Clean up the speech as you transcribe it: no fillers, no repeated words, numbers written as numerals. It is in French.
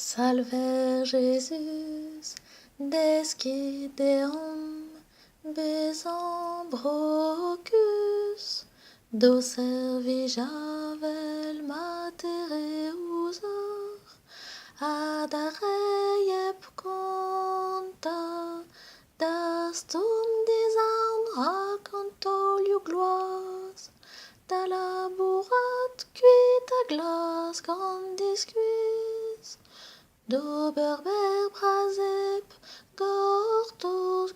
Salver Jesus, descideum, besam brocus, do servijavel matere usar, ad areiep conta, das des racontoliu gloas, da laborat cuit a glas grandis cuis, do berber brazep, gortos